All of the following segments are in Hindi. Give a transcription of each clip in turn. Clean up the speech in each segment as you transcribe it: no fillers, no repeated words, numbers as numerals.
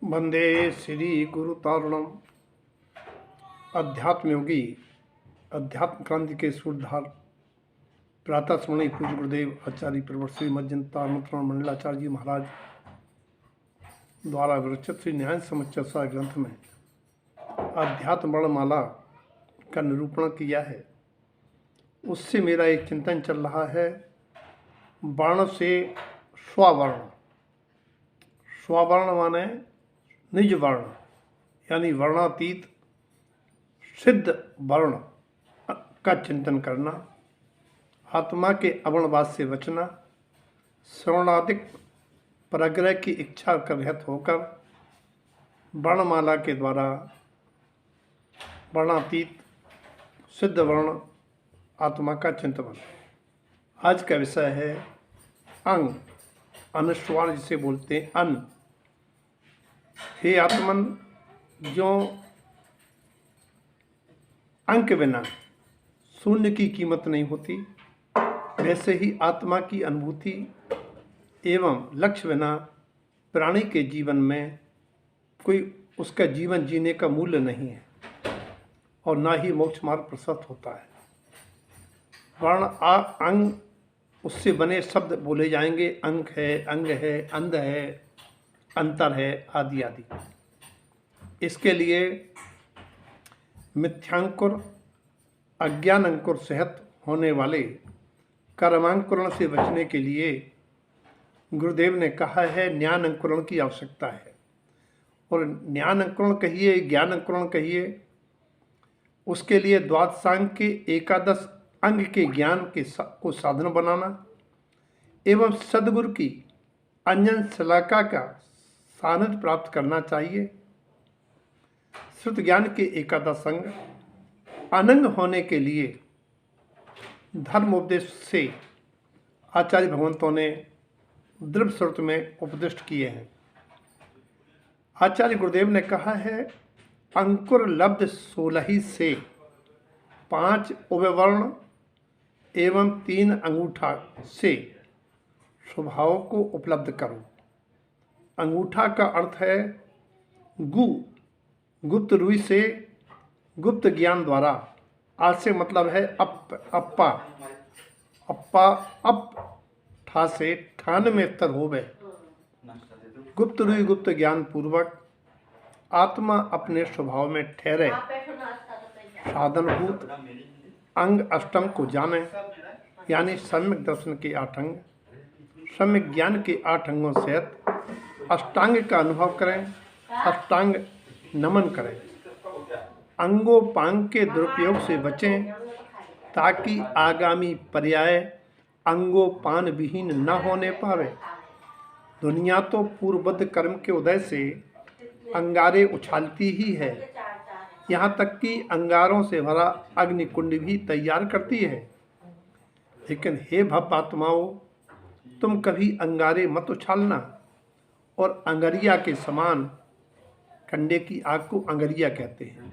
वंदे श्री गुरु तारुणम। अध्यात्म योगी अध्यात्म क्रांति के सूत्रधार प्रातः स्मरणीय पूज्य गुरुदेव आचार्य प्रवर श्री मज्जनता मंडलाचार्य जी महाराज द्वारा विरचित श्री न्याय समुच्चय ग्रंथ में अध्यात्म वर्णमाला का निरूपण किया है। उससे मेरा एक चिंतन चल रहा है, वर्ण से स्ववर्ण। स्ववर्ण माने निज वर्ण, यानी वर्णातीत सिद्ध वर्ण का चिंतन करना, आत्मा के अवर्णवाद से बचना, श्रवणादिक पराग्रह की इच्छा का रहित होकर वर्णमाला के द्वारा वर्णातीत सिद्ध वर्ण आत्मा का चिंतन। आज का विषय है अंग, अनुस्वार जिसे बोलते हैं अन्न। हे आत्मन, जो अंक के बिना शून्य की कीमत नहीं होती, वैसे ही आत्मा की अनुभूति एवं लक्ष्य बिना प्राणी के जीवन में कोई उसका जीवन जीने का मूल्य नहीं है और ना ही मोक्ष मार्ग प्रशस्त होता है। वर्ण अंग, उससे बने शब्द बोले जाएंगे, अंक है, अंग है, अंध है, अंतर है, आदि आदि। इसके लिए मिथ्यांकुर अज्ञान अंकुर सहित होने वाले कर्मांकुरण से बचने के लिए गुरुदेव ने कहा है ज्ञान अंकुरण की आवश्यकता है। और ज्ञान अंकुरण कहिए, ज्ञान अंकुरण कहिए, उसके लिए द्वादशांग के एकादश अंग के ज्ञान को साधन बनाना एवं सद्गुरु की अंजन शलाका का सानिध्य प्राप्त करना चाहिए। श्रुत ज्ञान के एकादश अंग अनंग होने के लिए धर्म उपदेश से आचार्य भगवंतों ने दृढ़ श्रुत में उपदिष्ट किए हैं। आचार्य गुरुदेव ने कहा है, अंकुर लब्ध 16 से 5 उभयवर्ण एवं 3 अंगूठा से स्वभाव को उपलब्ध करो। अंगूठा का अर्थ है गु, गुप्त रुई से गुप्त ज्ञान द्वारा। आज से मतलब है अप्पा, अप्पा अप ठा से ठान में स्तर हो गए। गुप्त रुई गुप्त ज्ञान पूर्वक आत्मा अपने स्वभाव में ठहरे, साधनभूत अंग अष्टम को जाने, यानी सम्यक दर्शन के 8 अंग, सम्यक ज्ञान के 8 अंगों सहित अष्टांग का अनुभव करें, अष्टांग नमन करें। अंगोपांग के दुरुपयोग से बचें ताकि आगामी पर्याय अंगोपान विहीन न होने पावे। दुनिया तो पूर्वबद्ध कर्म के उदय से अंगारे उछालती ही है, यहाँ तक कि अंगारों से भरा अग्निकुंड भी तैयार करती है। लेकिन हे भपात्माओं, तुम कभी अंगारे मत उछालना और अंगरिया के समान, कंडे की आग को अंगरिया कहते हैं,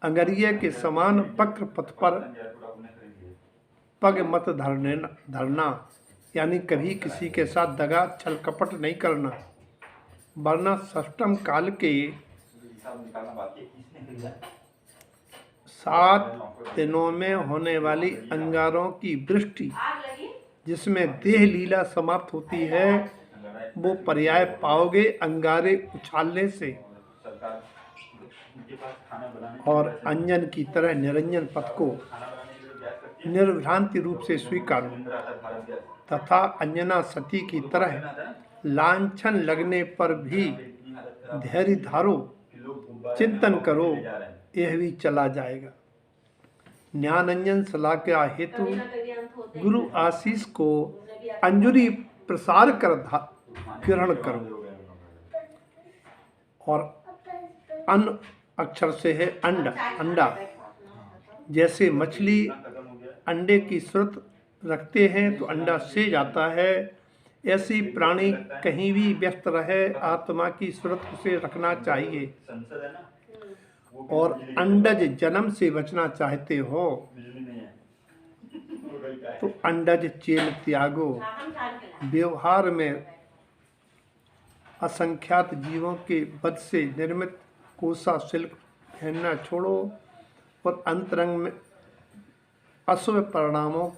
अंगरिया के समान वक्र पथ पर पग मत धरना, यानी कभी किसी के साथ दगा छल कपट नहीं करना, वरना षष्टम काल के 7 दिनों में होने वाली अंगारों की वृष्टि, जिसमें देह लीला समाप्त होती है, वो पर्याय पाओगे अंगारे उछालने से। और अंजन की तरह निरंजन पथ को निर्भ्रांति रूप से स्वीकारो तथा अंजना सती की तरह लांछन लगने पर भी धैर्य धारो, चिंतन करो, यह भी चला जाएगा। ज्ञानंजन शलाका हेतु गुरु आशीष को अंजुरी प्रसार कर ग्रहण करो। और अन्न अक्षर से है अंडा, अंडा। जैसे मछली अंडे की सूरत रखते हैं तो अंडा से जाता है, ऐसी प्राणी कहीं भी व्यस्त रहे आत्मा की सूरत उसे रखना चाहिए। और अंडज जन्म से बचना चाहते हो तो अंडज चेल त्यागो। व्यवहार में असंख्यात जीवों के वध से निर्मित कोसा सिल्क पहनना छोड़ो और अंतरंग में अशुभ परिणामों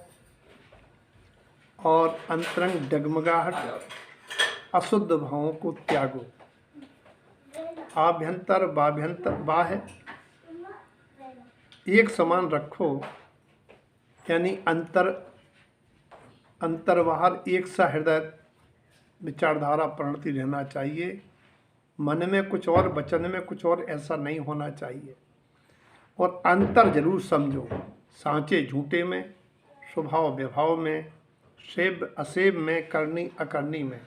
और अंतरंग डगमगाहट अशुद्ध भावों को त्यागो। आभ्यंतर बाभ्यंतर बाह्य एक समान रखो, यानी अंतर बाहर एक सा हृदय विचारधारा प्रणति रहना चाहिए। मन में कुछ और वचन में कुछ और ऐसा नहीं होना चाहिए। और अंतर जरूर समझो, सांचे झूठे में, स्वभाव विभाव में, सेव असेव में, करनी अकरनी में।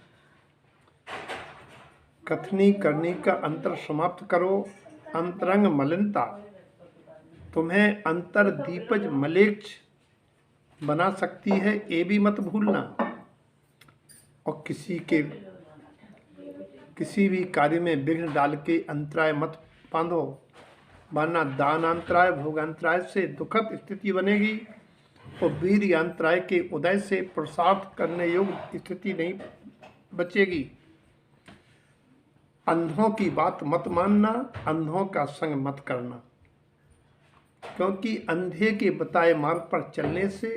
कथनी करनी का अंतर समाप्त करो। अंतरंग मलिनता तुम्हें अंतर दीपज मलेच्छ बना सकती है, ये भी मत भूलना। और किसी भी कार्य में विघ्न डाल के अंतराय मत बांधो, वरना दानांतराय भोगांतराय से दुखद स्थिति बनेगी और वीर्य अंतराय के उदय से पुरुषार्थ करने योग्य स्थिति नहीं बचेगी। अंधों की बात मत मानना, अंधों का संग मत करना, क्योंकि अंधे के बताए मार्ग पर चलने से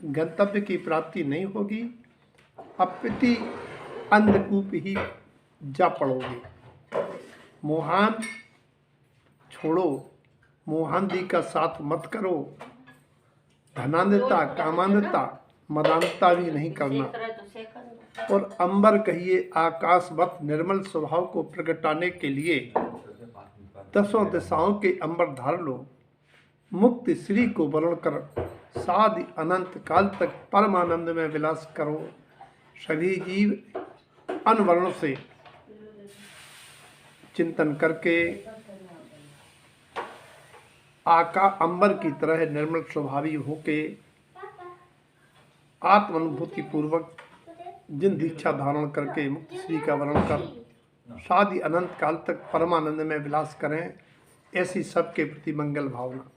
गंतव्य की प्राप्ति नहीं होगी, अपितु अंधकूप ही जा पड़ोगे। मोहान छोड़ो, मोहांधी का साथ मत करो। धनांधता, कामांधता, मदांधता भी नहीं करना। और अंबर कहिए आकाशवत निर्मल स्वभाव को प्रगटाने के लिए 10 दिशाओं के अंबर धार लो। मुक्त श्री को वर्ण कर साधि अनंत काल तक परमानंद में विलास करो। सभी जीव अनवर्ण से चिंतन करके आका अंबर की तरह निर्मल स्वभावी होके आत्मानुभूति पूर्वक जिन दीक्षा धारण करके मुक्त श्री का वर्ण कर साधि अनंत काल तक परमानंद में विलास करें, ऐसी सबके प्रति मंगल भावना।